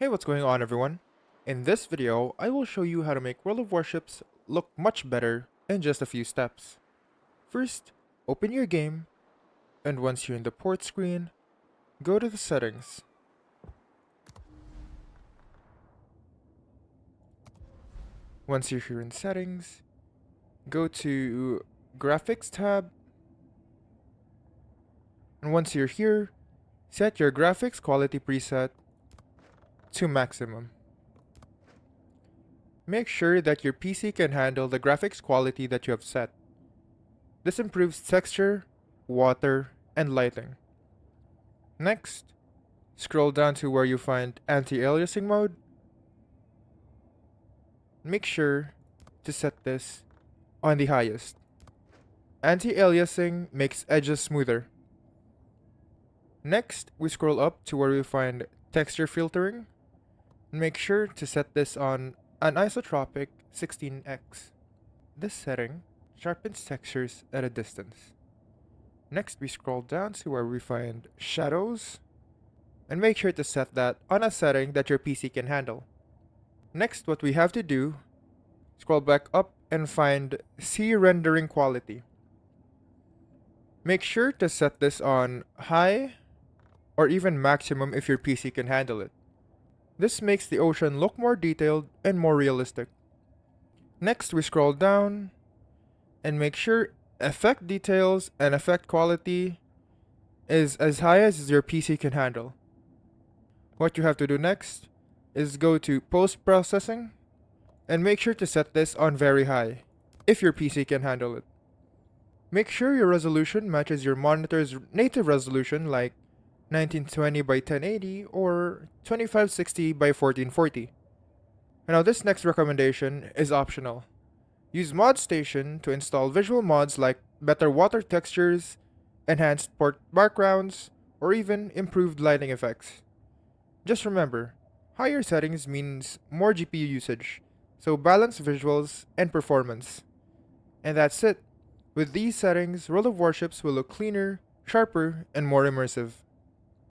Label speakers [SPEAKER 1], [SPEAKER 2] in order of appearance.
[SPEAKER 1] Hey, what's going on everyone? In this video, I will show you how to make World of Warships look much better in just a few steps. First, open your game, and once you're in the port screen, go to the settings. Once you're here in settings, go to graphics tab, and once you're here, set your graphics quality preset to maximum. Make sure that your PC can handle the graphics quality that you have set. This improves texture, water, and lighting. Next, scroll down to where you find anti-aliasing mode. Make sure to set this on the highest. Anti-aliasing makes edges smoother. Next, we scroll up to where we find texture filtering. Make sure to set this on an isotropic 16x. This setting sharpens textures at a distance. Next, we scroll down to where we find shadows, and make sure to set that on a setting that your PC can handle. Next, what we have to do, scroll back up and find C rendering quality. Make sure to set this on high or even maximum if your PC can handle it. This makes the ocean look more detailed and more realistic. Next, we scroll down and make sure effect details and effect quality is as high as your PC can handle. What you have to do next is go to post-processing and make sure to set this on very high if your PC can handle it. Make sure your resolution matches your monitor's native resolution like 1920 by 1080 or 2560 by 1440. Now this next recommendation is optional. Use ModStation to install visual mods like better water textures, enhanced port backgrounds, or even improved lighting effects. Just remember, higher settings means more GPU usage, so balance visuals and performance. And that's it. With these settings, World of Warships will look cleaner, sharper, and more immersive.